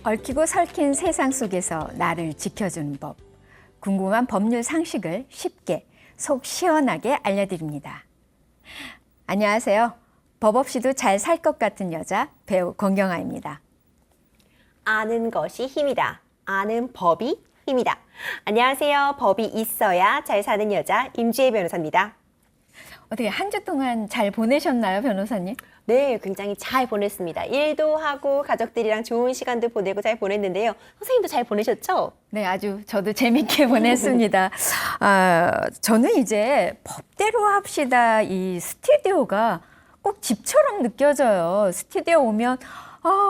얽히고 설킨 세상 속에서 나를 지켜주는 법. 궁금한 법률 상식을 쉽게 속 시원하게 알려드립니다. 안녕하세요. 법 없이도 잘 살 것 같은 여자 배우 권경아입니다. 아는 것이 힘이다. 아는 법이 힘이다. 안녕하세요. 법이 있어야 잘 사는 여자 임지혜 변호사입니다. 어떻게 한 주 동안 잘 보내셨나요, 변호사님? 네, 굉장히 잘 보냈습니다. 일도 하고 가족들이랑 좋은 시간도 보내고 잘 보냈는데요. 선생님도 잘 보내셨죠? 네, 저도 재밌게 보냈습니다. 저는 이제 법대로 합시다. 이 스튜디오가 꼭 집처럼 느껴져요. 스튜디오 오면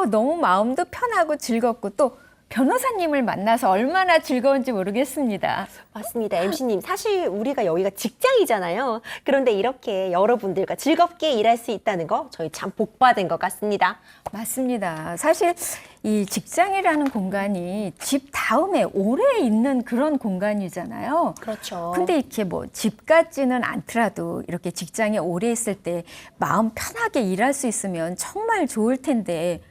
너무 마음도 편하고 즐겁고 또 변호사님을 만나서 얼마나 즐거운지 모르겠습니다. 맞습니다. MC님, 사실 우리가 여기가 직장이잖아요. 그런데 이렇게 여러분들과 즐겁게 일할 수 있다는 거 저희 참 복받은 것 같습니다. 맞습니다. 사실 이 직장이라는 공간이 집 다음에 오래 있는 그런 공간이잖아요. 그렇죠. 근데 이렇게 집 같지는 않더라도 이렇게 직장에 오래 있을 때 마음 편하게 일할 수 있으면 정말 좋을 텐데,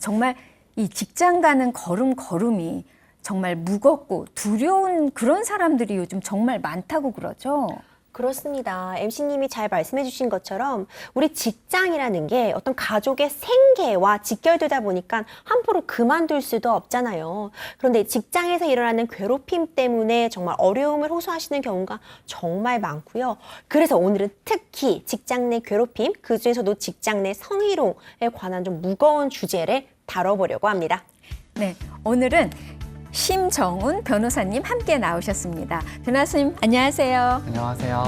정말 이 직장 가는 걸음이 정말 무겁고 두려운 그런 사람들이 요즘 정말 많다고 그러죠. 그렇습니다. MC님이 잘 말씀해 주신 것처럼 우리 직장이라는 게 어떤 가족의 생계와 직결되다 보니까 함부로 그만둘 수도 없잖아요. 그런데 직장에서 일어나는 괴롭힘 때문에 정말 어려움을 호소하시는 경우가 정말 많고요. 그래서 오늘은 특히 직장 내 괴롭힘, 그중에서도 직장 내 성희롱에 관한 좀 무거운 주제를 다뤄보려고 합니다. 네, 오늘은 심정훈 변호사님 함께 나오셨습니다. 변호사님 안녕하세요. 안녕하세요.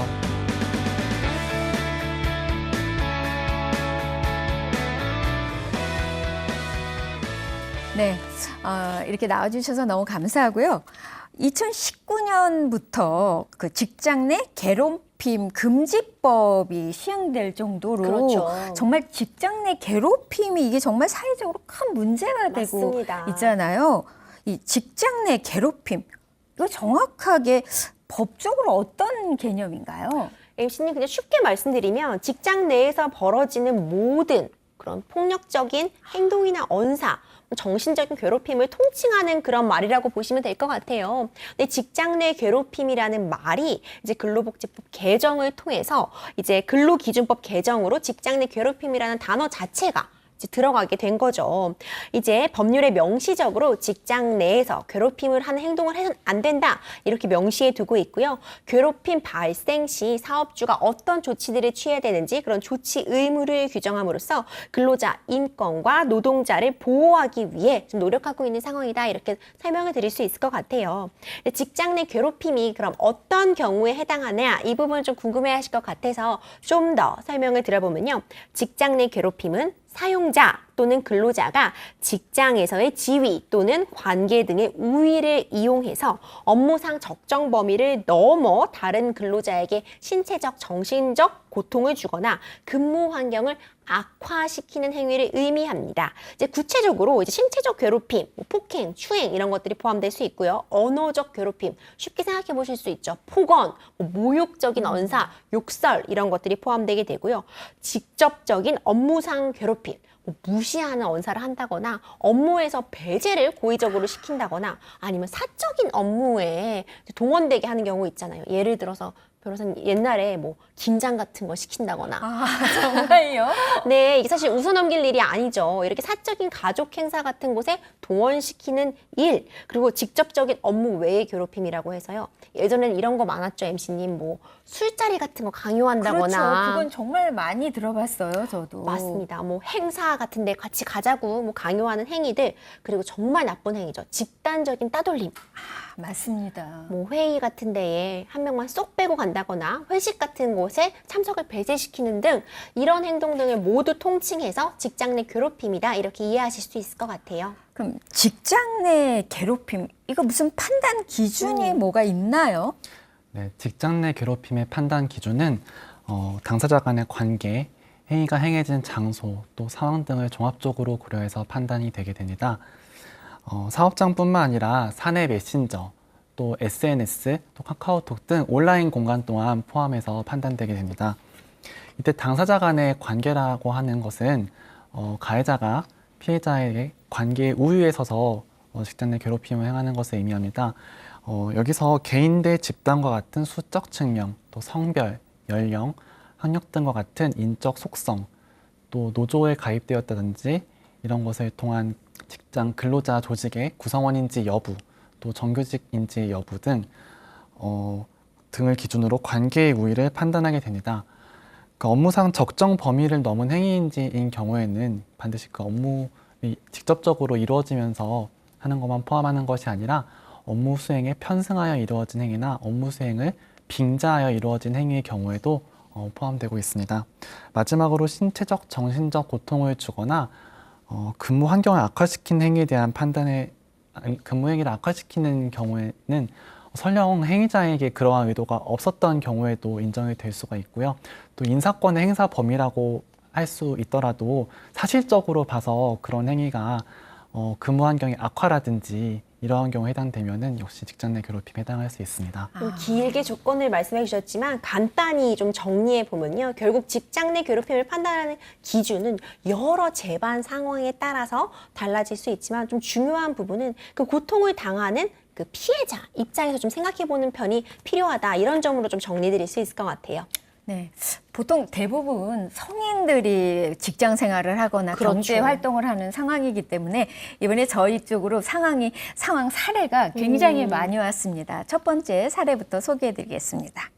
네, 이렇게 나와주셔서 너무 감사하고요. 2019년부터 그 직장 내 괴롭힘 금지법이 시행될 정도로 그렇죠. 정말 직장 내 괴롭힘이 이게 정말 사회적으로 큰 문제가 맞습니다. 되고 있잖아요. 이 직장 내 괴롭힘, 이거 정확하게 법적으로 어떤 개념인가요? MC님 그냥 쉽게 말씀드리면 직장 내에서 벌어지는 모든 그런 폭력적인 행동이나 언사, 정신적인 괴롭힘을 통칭하는 그런 말이라고 보시면 될 것 같아요. 근데 직장 내 괴롭힘이라는 말이 이제 근로복지법 개정을 통해서 이제 근로기준법 개정으로 직장 내 괴롭힘이라는 단어 자체가 이제 들어가게 된 거죠. 이제 법률에 명시적으로 직장 내에서 괴롭힘을 하는 행동을 해서는 안 된다. 이렇게 명시해 두고 있고요. 괴롭힘 발생 시 사업주가 어떤 조치들을 취해야 되는지 그런 조치 의무를 규정함으로써 근로자 인권과 노동자를 보호하기 위해 좀 노력하고 있는 상황이다. 이렇게 설명을 드릴 수 있을 것 같아요. 직장 내 괴롭힘이 그럼 어떤 경우에 해당하냐? 이 부분 좀 궁금해 하실 것 같아서 좀 더 설명을 드려보면요. 직장 내 괴롭힘은 사용자 또는 근로자가 직장에서의 지위 또는 관계 등의 우위를 이용해서 업무상 적정 범위를 넘어 다른 근로자에게 신체적, 정신적 고통을 주거나 근무 환경을 악화시키는 행위를 의미합니다. 이제 구체적으로 이제 신체적 괴롭힘, 폭행, 추행 이런 것들이 포함될 수 있고요. 언어적 괴롭힘 쉽게 생각해 보실 수 있죠. 폭언, 모욕적인 언사, 욕설 이런 것들이 포함되게 되고요. 직접적인 업무상 괴롭힘, 무시하는 언사를 한다거나 업무에서 배제를 고의적으로 시킨다거나 아니면 사적인 업무에 동원되게 하는 경우 있잖아요. 예를 들어서 변호사님 옛날에 긴장 같은 거 시킨다거나. 정말요? 네, 이게 사실 웃어넘길 일이 아니죠. 이렇게 사적인 가족 행사 같은 곳에 동원시키는 일, 그리고 직접적인 업무 외의 괴롭힘이라고 해서요. 예전에는 이런 거 많았죠, MC님. 술자리 같은 거 강요한다거나. 그렇죠. 그건 정말 많이 들어봤어요, 저도. 맞습니다. 행사 같은 데 같이 가자고 강요하는 행위들, 그리고 정말 나쁜 행위죠. 집단적인 따돌림. 맞습니다. 회의 같은 데에 한 명만 쏙 빼고 간다거나 회식 같은 곳에 참석을 배제시키는 등 이런 행동 등을 모두 통칭해서 직장 내 괴롭힘이다. 이렇게 이해하실 수 있을 것 같아요. 그럼 직장 내 괴롭힘, 이거 무슨 판단 기준이 뭐가 있나요? 네, 직장 내 괴롭힘의 판단 기준은 당사자 간의 관계, 행위가 행해진 장소, 또 상황 등을 종합적으로 고려해서 판단이 되게 됩니다. 사업장뿐만 아니라 사내 메신저, 또 SNS, 또 카카오톡 등 온라인 공간 또한 포함해서 판단되게 됩니다. 이때 당사자 간의 관계라고 하는 것은 가해자가 피해자에게 관계 우위에 서서 직장 내 괴롭힘을 행하는 것을 의미합니다. 여기서 개인 대 집단과 같은 수적 측면, 또 성별, 연령, 학력 등과 같은 인적 속성, 또 노조에 가입되었다든지 이런 것을 통한 직장 근로자 조직의 구성원인지 여부, 또 정규직인지 여부 등을 기준으로 관계의 우위를 판단하게 됩니다. 업무상 적정 범위를 넘은 행위인지인 경우에는 반드시 그 업무이 직접적으로 이루어지면서 하는 것만 포함하는 것이 아니라 업무 수행에 편승하여 이루어진 행위나 업무 수행을 빙자하여 이루어진 행위의 경우에도 포함되고 있습니다. 마지막으로 신체적, 정신적 고통을 주거나 근무 환경을 악화시킨 행위에 대한 근무 행위를 악화시키는 경우에는 설령 행위자에게 그러한 의도가 없었던 경우에도 인정이 될 수가 있고요. 또 인사권의 행사 범위라고 할 수 있더라도 사실적으로 봐서 그런 행위가 근무 환경의 악화라든지 이러한 경우에 해당되면은 역시 직장 내 괴롭힘에 해당할 수 있습니다. 길게 조건을 말씀해 주셨지만 간단히 좀 정리해 보면요. 결국 직장 내 괴롭힘을 판단하는 기준은 여러 재반 상황에 따라서 달라질 수 있지만 좀 중요한 부분은 그 고통을 당하는 그 피해자 입장에서 좀 생각해 보는 편이 필요하다. 이런 점으로 좀 정리 드릴 수 있을 것 같아요. 네, 보통 대부분 성인들이 직장 생활을 하거나 그렇죠. 경제 활동을 하는 상황이기 때문에 이번에 저희 쪽으로 상황 사례가 굉장히 많이 왔습니다. 첫 번째 사례부터 소개해 드리겠습니다.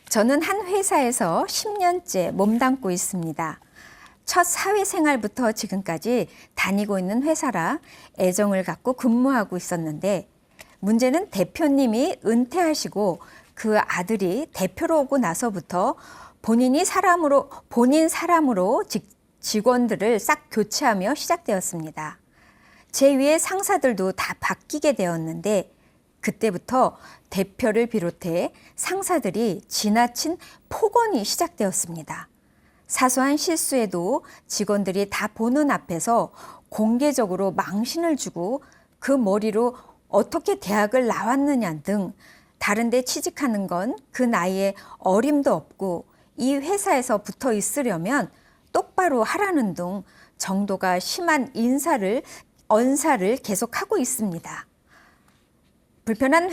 저는 한 회사에서 10년째 몸담고 있습니다. 첫 사회생활부터 지금까지 다니고 있는 회사라 애정을 갖고 근무하고 있었는데 문제는 대표님이 은퇴하시고 그 아들이 대표로 오고 나서부터 본인 사람으로 직원들을 싹 교체하며 시작되었습니다. 제 위에 상사들도 다 바뀌게 되었는데 그때부터 대표를 비롯해 상사들이 지나친 폭언이 시작되었습니다. 사소한 실수에도 직원들이 다 보는 앞에서 공개적으로 망신을 주고 그 머리로 어떻게 대학을 나왔느냐 등 다른 데 취직하는 건 그 나이에 어림도 없고 이 회사에서 붙어 있으려면 똑바로 하라는 등 정도가 심한 언사를 계속하고 있습니다. 불편한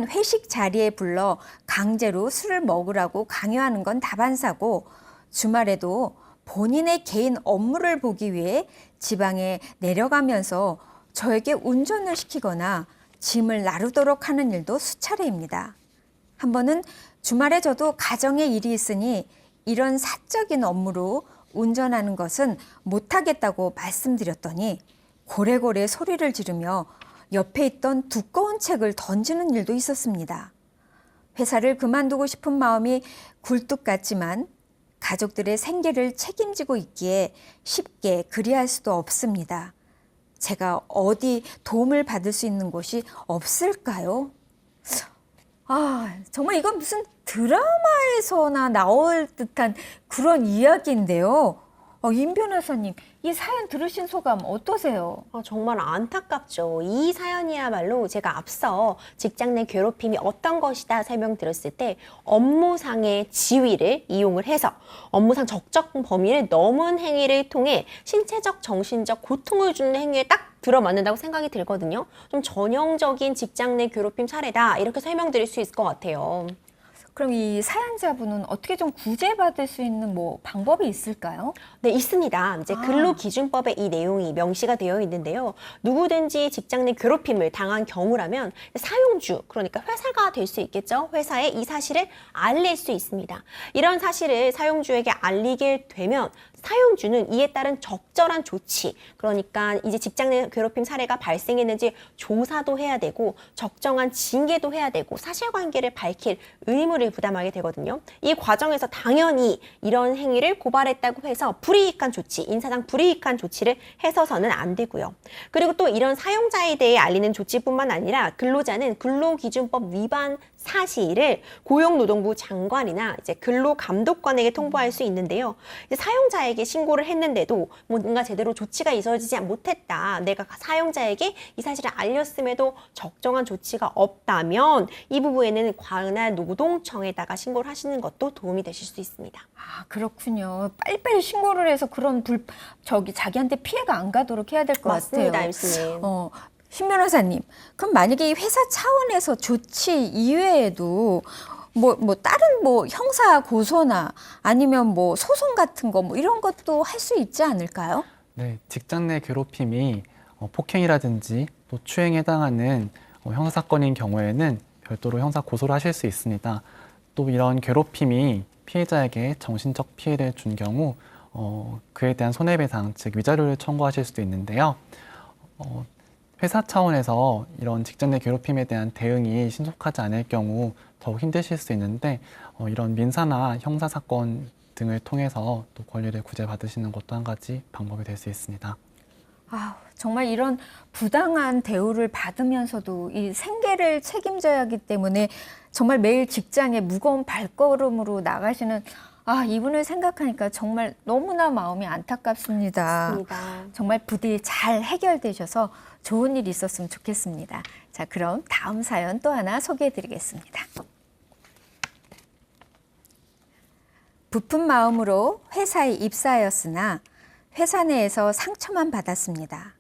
회식 자리에 불러 강제로 술을 먹으라고 강요하는 건 다반사고 주말에도 본인의 개인 업무를 보기 위해 지방에 내려가면서 저에게 운전을 시키거나 짐을 나르도록 하는 일도 수차례입니다. 한 번은 주말에 저도 가정에 일이 있으니 이런 사적인 업무로 운전하는 것은 못하겠다고 말씀드렸더니 고래고래 소리를 지르며 옆에 있던 두꺼운 책을 던지는 일도 있었습니다. 회사를 그만두고 싶은 마음이 굴뚝 같지만 가족들의 생계를 책임지고 있기에 쉽게 그리할 수도 없습니다. 제가 어디 도움을 받을 수 있는 곳이 없을까요? 정말 이건 무슨 드라마에서나 나올 듯한 그런 이야기인데요. 임 변호사님, 이 사연 들으신 소감 어떠세요? 정말 안타깝죠. 이 사연이야말로 제가 앞서 직장 내 괴롭힘이 어떤 것이다 설명드렸을 때 업무상의 지위를 이용을 해서 업무상 적정 범위를 넘은 행위를 통해 신체적, 정신적 고통을 주는 행위에 딱 들어맞는다고 생각이 들거든요. 좀 전형적인 직장 내 괴롭힘 사례다 이렇게 설명드릴 수 있을 것 같아요. 그럼 이 사연자분은 어떻게 좀 구제받을 수 있는 방법이 있을까요? 네, 있습니다. 이제 근로기준법에 이 내용이 명시가 되어 있는데요. 누구든지 직장 내 괴롭힘을 당한 경우라면 사용주, 그러니까 회사가 될 수 있겠죠. 회사에 이 사실을 알릴 수 있습니다. 이런 사실을 사용주에게 알리게 되면 사용주는 이에 따른 적절한 조치, 그러니까 이제 직장 내 괴롭힘 사례가 발생했는지 조사도 해야 되고 적정한 징계도 해야 되고 사실관계를 밝힐 의무를 부담하게 되거든요. 이 과정에서 당연히 이런 행위를 고발했다고 해서 불이익한 조치, 인사상 불이익한 조치를 해서서는 안 되고요. 그리고 또 이런 사용자에 대해 알리는 조치뿐만 아니라 근로자는 근로기준법 위반 사실을 고용노동부 장관이나 이제 근로감독관에게 통보할 수 있는데요. 이제 사용자에게 사용자에게 신고를 했는데도 뭔가 제대로 조치가 이루어지지 못했다. 내가 사용자에게 이 사실을 알렸음에도 적정한 조치가 없다면 이 부분에는 관할 노동청에다가 신고를 하시는 것도 도움이 되실 수 있습니다. 아, 그렇군요. 빨리빨리 신고를 해서 그런 자기한테 피해가 안 가도록 해야 될 것 맞습니다, 같아요. 임수님. 신 변호사님, 그럼 만약에 이 회사 차원에서 조치 이외에도 다른 형사 고소나 아니면 소송 같은 거 이런 것도 할 수 있지 않을까요? 네, 직장 내 괴롭힘이 폭행이라든지 또 추행에 해당하는 형사사건인 경우에는 별도로 형사 고소를 하실 수 있습니다. 또 이런 괴롭힘이 피해자에게 정신적 피해를 준 경우 그에 대한 손해배상, 즉 위자료를 청구하실 수도 있는데요. 회사 차원에서 이런 직장 내 괴롭힘에 대한 대응이 신속하지 않을 경우 더욱 힘드실 수 있는데 이런 민사나 형사 사건 등을 통해서 또 권리를 구제받으시는 것도 한 가지 방법이 될 수 있습니다. 아, 정말 이런 부당한 대우를 받으면서도 이 생계를 책임져야 하기 때문에 정말 매일 직장에 무거운 발걸음으로 나가시는 이분을 생각하니까 정말 너무나 마음이 안타깝습니다. 맞습니다. 정말 부디 잘 해결되셔서 좋은 일이 있었으면 좋겠습니다. 자, 그럼 다음 사연 또 하나 소개해 드리겠습니다. 부푼 마음으로 회사에 입사하였으나 회사 내에서 상처만 받았습니다.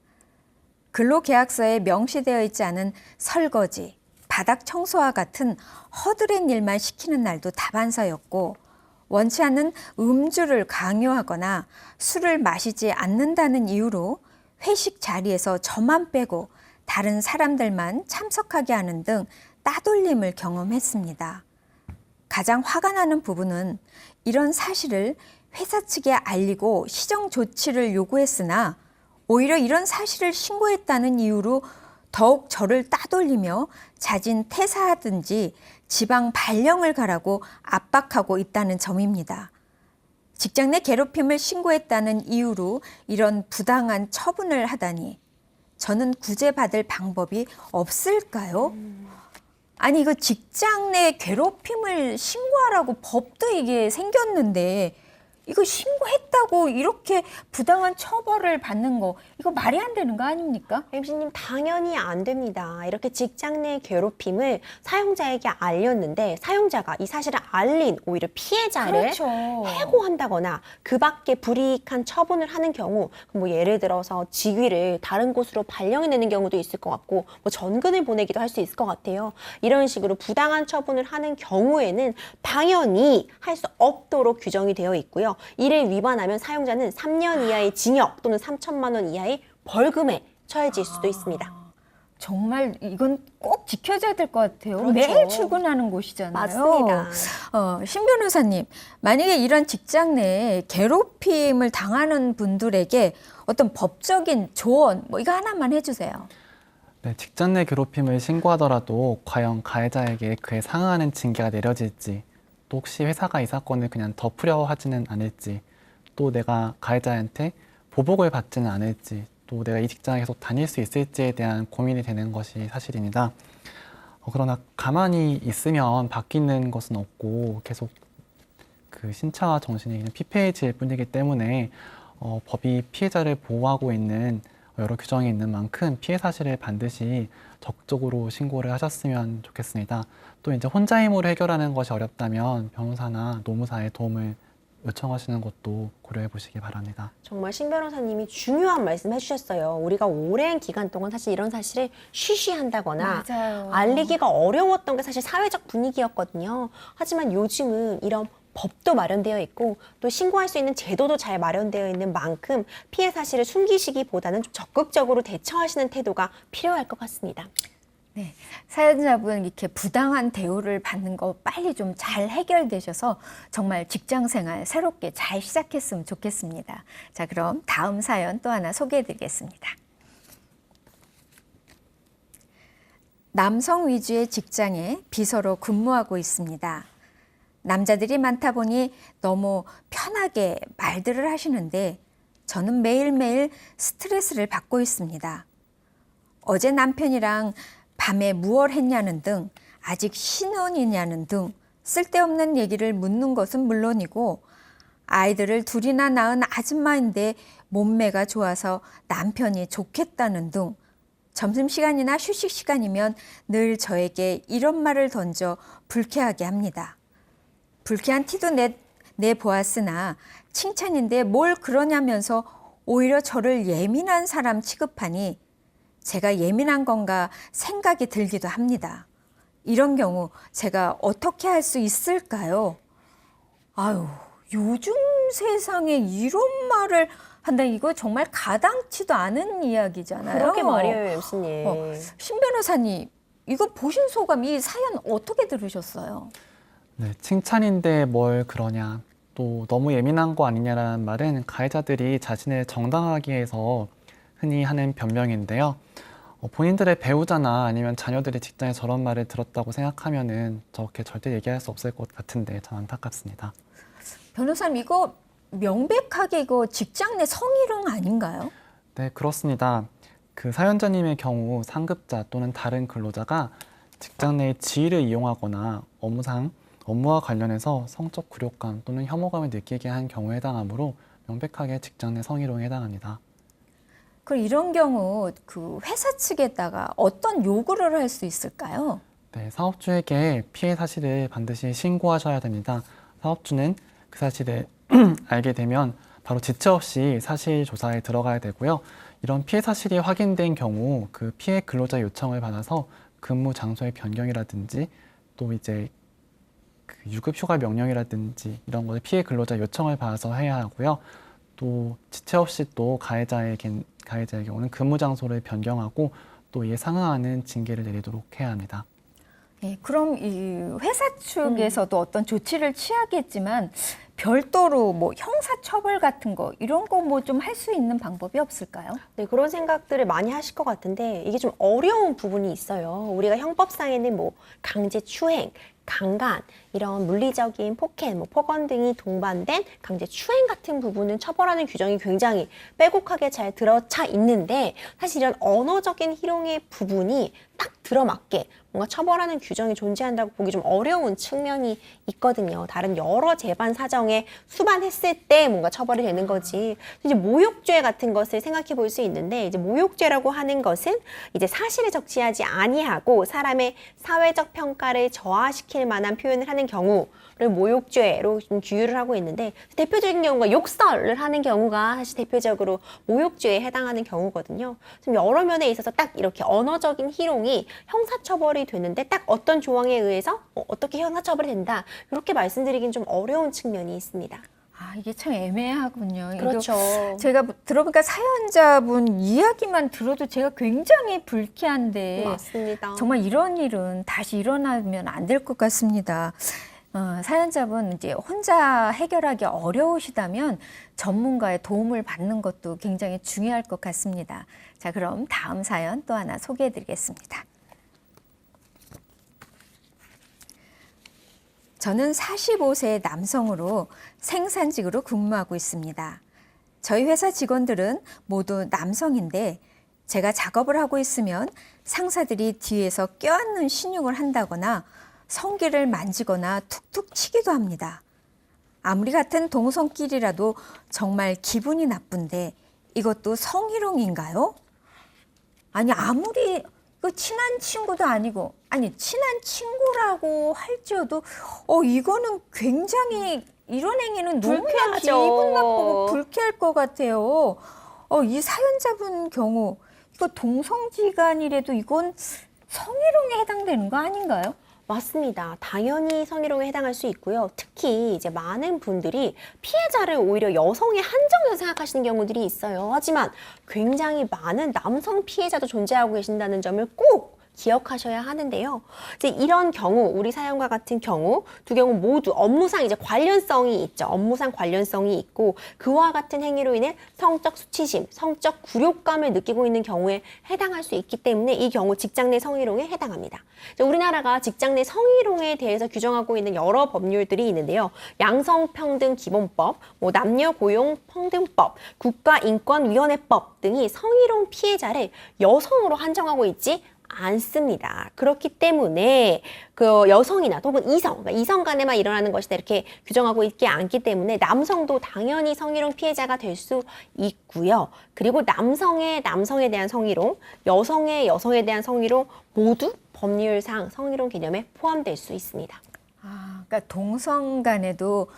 근로계약서에 명시되어 있지 않은 설거지, 바닥 청소와 같은 허드렛 일만 시키는 날도 다반사였고 원치 않는 음주를 강요하거나 술을 마시지 않는다는 이유로 회식 자리에서 저만 빼고 다른 사람들만 참석하게 하는 등 따돌림을 경험했습니다. 가장 화가 나는 부분은 이런 사실을 회사 측에 알리고 시정 조치를 요구했으나 오히려 이런 사실을 신고했다는 이유로 더욱 저를 따돌리며 자진 퇴사하든지 지방 발령을 가라고 압박하고 있다는 점입니다. 직장 내 괴롭힘을 신고했다는 이유로 이런 부당한 처분을 하다니 저는 구제받을 방법이 없을까요? 아니 이거 직장 내 괴롭힘을 신고하라고 법도 이게 생겼는데 이거 신고했다고 이렇게 부당한 처벌을 받는 거 이거 말이 안 되는 거 아닙니까? MC님 당연히 안 됩니다. 이렇게 직장 내 괴롭힘을 사용자에게 알렸는데 사용자가 이 사실을 알린 오히려 피해자를 그렇죠. 해고한다거나 그 밖에 불이익한 처분을 하는 경우 예를 들어서 직위를 다른 곳으로 발령해내는 경우도 있을 것 같고 전근을 보내기도 할 수 있을 것 같아요. 이런 식으로 부당한 처분을 하는 경우에는 당연히 할 수 없도록 규정이 되어 있고요. 이를 위반하면 사용자는 3년 이하의 징역 또는 3천만 원 이하의 벌금에 처해질 수도 있습니다. 정말 이건 꼭 지켜줘야 될 것 같아요. 그렇죠. 매일 출근하는 곳이잖아요. 맞습니다. 신 변호사님, 만약에 이런 직장 내에 괴롭힘을 당하는 분들에게 어떤 법적인 조언 이거 하나만 해주세요. 네, 직장 내 괴롭힘을 신고하더라도 과연 가해자에게 그에 상응하는 징계가 내려질지, 또 혹시 회사가 이 사건을 그냥 덮으려 하지는 않을지, 또 내가 가해자한테 보복을 받지는 않을지, 또 내가 이 직장에 계속 다닐 수 있을지에 대한 고민이 되는 것이 사실입니다. 그러나 가만히 있으면 바뀌는 것은 없고 계속 그 신체와 정신이 그냥 피폐해질 뿐이기 때문에 법이 피해자를 보호하고 있는 여러 규정이 있는 만큼 피해 사실을 반드시 적극적으로 신고를 하셨으면 좋겠습니다. 또 이제 혼자 힘으로 해결하는 것이 어렵다면 변호사나 노무사의 도움을 요청하시는 것도 고려해 보시기 바랍니다. 정말 신 변호사님이 중요한 말씀 해주셨어요. 우리가 오랜 기간 동안 사실 이런 사실을 쉬쉬한다거나 맞아요. 알리기가 어려웠던 게 사실 사회적 분위기였거든요. 하지만 요즘은 이런 법도 마련되어 있고 또 신고할 수 있는 제도도 잘 마련되어 있는 만큼 피해 사실을 숨기시기보다는 좀 적극적으로 대처하시는 태도가 필요할 것 같습니다. 네, 사연자분 이렇게 부당한 대우를 받는 거 빨리 좀 잘 해결되셔서 정말 직장 생활 새롭게 잘 시작했으면 좋겠습니다. 자, 그럼 다음 사연 또 하나 소개해 드리겠습니다. 남성 위주의 직장에 비서로 근무하고 있습니다. 남자들이 많다 보니 너무 편하게 말들을 하시는데 저는 매일매일 스트레스를 받고 있습니다. 어제 남편이랑 밤에 무얼 했냐는 등 아직 신혼이냐는 등 쓸데없는 얘기를 묻는 것은 물론이고 아이들을 둘이나 낳은 아줌마인데 몸매가 좋아서 남편이 좋겠다는 둥, 점심시간이나 휴식시간이면 늘 저에게 이런 말을 던져 불쾌하게 합니다. 불쾌한 티도 내보았으나 칭찬인데 뭘 그러냐면서 오히려 저를 예민한 사람 취급하니 제가 예민한 건가 생각이 들기도 합니다. 이런 경우 제가 어떻게 할 수 있을까요? 아유, 요즘 세상에 이런 말을 한다. 이거 정말 가당치도 않은 이야기잖아요. 그렇게 말이에요, 교수님. 신 변호사님, 이거 보신 소감, 이 사연 어떻게 들으셨어요? 네, 칭찬인데 뭘 그러냐, 또 너무 예민한 거 아니냐라는 말은 가해자들이 자신을 정당하게 해서 흔히 하는 변명인데요. 본인들의 배우자나 아니면 자녀들이 직장에 저런 말을 들었다고 생각하면은 저렇게 절대 얘기할 수 없을 것 같은데 참 안타깝습니다. 변호사님, 이거 명백하게 이거 직장 내 성희롱 아닌가요? 네, 그렇습니다. 그 사연자님의 경우 상급자 또는 다른 근로자가 직장 내의 지위를 이용하거나 업무와 관련해서 성적 굴욕감 또는 혐오감을 느끼게 한 경우에 해당하므로 명백하게 직장 내 성희롱에 해당합니다. 그럼 이런 경우 그 회사 측에다가 어떤 요구를 할 수 있을까요? 네, 사업주에게 피해 사실을 반드시 신고하셔야 됩니다. 사업주는 그 사실을 알게 되면 바로 지체 없이 사실 조사에 들어가야 되고요. 이런 피해 사실이 확인된 경우 그 피해 근로자 요청을 받아서 근무 장소의 변경이라든지 또 이제 그 유급 휴가 명령이라든지 이런 것을 피해 근로자 요청을 받아서 해야 하고요. 또 지체 없이 또 가해자의 경우는 근무 장소를 변경하고 또 이에 상응하는 징계를 내리도록 해야 합니다. 네, 그럼 이 회사 측에서도 어떤 조치를 취하겠지만 별도로 뭐 형사처벌 같은 거 이런 거 뭐 좀 할 수 있는 방법이 없을까요? 네, 그런 생각들을 많이 하실 것 같은데 이게 좀 어려운 부분이 있어요. 우리가 형법상에는 뭐 강제추행, 강간, 이런 물리적인 폭행, 폭언 등이 동반된 강제추행 같은 부분은 처벌하는 규정이 굉장히 빼곡하게 잘 들어차 있는데 사실 이런 언어적인 희롱의 부분이 딱 들어맞게 뭔가 처벌하는 규정이 존재한다고 보기 좀 어려운 측면이 있거든요. 다른 여러 재반 사정에 수반했을 때 뭔가 처벌이 되는 거지. 이제 모욕죄 같은 것을 생각해 볼 수 있는데 이제 모욕죄라고 하는 것은 이제 사실을 적시하지 아니하고 사람의 사회적 평가를 저하시킬 만한 표현을 하는 경우를 모욕죄로 좀 규율을 하고 있는데 대표적인 경우가 욕설을 하는 경우가 사실 대표적으로 모욕죄에 해당하는 경우거든요. 좀 여러 면에 있어서 딱 이렇게 언어적인 희롱이 형사처벌이 되는데 딱 어떤 조항에 의해서 어떻게 형사처벌이 된다 이렇게 말씀드리긴 좀 어려운 측면이 있습니다. 아, 이게 참 애매하군요. 그렇죠. 제가 들어보니까 사연자분 이야기만 들어도 제가 굉장히 불쾌한데 맞습니다. 정말 이런 일은 다시 일어나면 안 될 것 같습니다. 사연자분 이제 혼자 해결하기 어려우시다면 전문가의 도움을 받는 것도 굉장히 중요할 것 같습니다. 자, 그럼 다음 사연 또 하나 소개해 드리겠습니다. 저는 45세 남성으로 생산직으로 근무하고 있습니다. 저희 회사 직원들은 모두 남성인데 제가 작업을 하고 있으면 상사들이 뒤에서 껴안는 신용을 한다거나 성기를 만지거나 툭툭 치기도 합니다. 아무리 같은 동성끼리라도 정말 기분이 나쁜데 이것도 성희롱인가요? 아니 아무리 친한 친구도 아니고 친한 친구라고 할지어도 이거는 굉장히 이런 행위는 너무나 불쾌하죠. 기분 나쁘고 불쾌할 것 같아요. 이 사연자분 경우 이거 동성지간이라도 이건 성희롱에 해당되는 거 아닌가요? 맞습니다. 당연히 성희롱에 해당할 수 있고요. 특히 이제 많은 분들이 피해자를 오히려 여성의 한정으로 생각하시는 경우들이 있어요. 하지만 굉장히 많은 남성 피해자도 존재하고 계신다는 점을 꼭 기억하셔야 하는데요. 이제 이런 경우, 우리 사연과 같은 경우, 두 경우 모두 업무상 이제 관련성이 있죠. 업무상 관련성이 있고 그와 같은 행위로 인해 성적 수치심, 성적 굴욕감을 느끼고 있는 경우에 해당할 수 있기 때문에 이 경우 직장 내 성희롱에 해당합니다. 우리나라가 직장 내 성희롱에 대해서 규정하고 있는 여러 법률들이 있는데요. 양성평등기본법, 남녀고용평등법, 국가인권위원회법 등이 성희롱 피해자를 여성으로 한정하고 있지 않습니다. 그렇기 때문에 그 여성이나 혹은 이성, 그러니까 이성 간에만 일어나는 것이다 이렇게 규정하고 있지 않기 때문에 남성도 당연히 성희롱 피해자가 될 수 있고요. 그리고 남성에 대한 성희롱, 여성에 대한 성희롱 모두 법률상 성희롱 개념에 포함될 수 있습니다. 그러니까 동성 간에도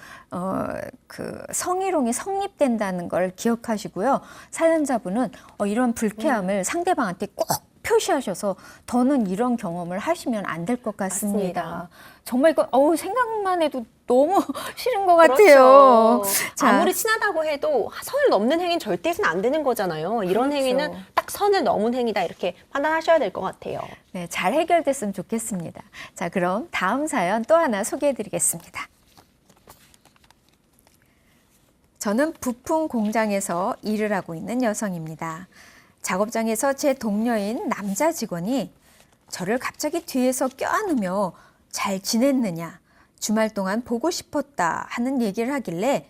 그 성희롱이 성립된다는 걸 기억하시고요. 사연자분은 이런 불쾌함을 상대방한테 꼭 표시하셔서 더는 이런 경험을 하시면 안 될 것 같습니다. 맞습니다. 정말 이거 생각만 해도 너무 싫은 것 같아요. 그렇죠. 자, 아무리 친하다고 해도 선을 넘는 행위는 절대 해서는 안 되는 거잖아요. 이런 그렇죠. 행위는 딱 선을 넘은 행위다 이렇게 판단하셔야 될 것 같아요. 네, 잘 해결됐으면 좋겠습니다. 자, 그럼 다음 사연 또 하나 소개해드리겠습니다. 저는 부품 공장에서 일을 하고 있는 여성입니다. 작업장에서 제 동료인 남자 직원이 저를 갑자기 뒤에서 껴안으며 잘 지냈느냐, 주말 동안 보고 싶었다 하는 얘기를 하길래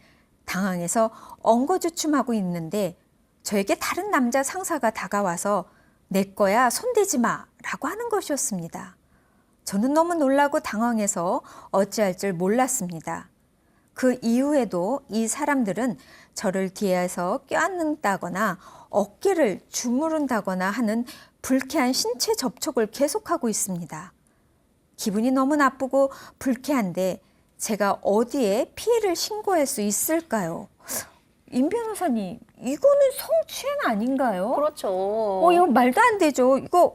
당황해서 엉거주춤하고 있는데 저에게 다른 남자 상사가 다가와서 내 거야 손대지 마 라고 하는 것이었습니다. 저는 너무 놀라고 당황해서 어찌할 줄 몰랐습니다. 그 이후에도 이 사람들은 저를 뒤에서 껴안는다거나 어깨를 주무른다거나 하는 불쾌한 신체 접촉을 계속하고 있습니다. 기분이 너무 나쁘고 불쾌한데 제가 어디에 피해를 신고할 수 있을까요? 임 변호사님, 이거는 성추행 아닌가요? 그렇죠. 이거 말도 안 되죠. 이거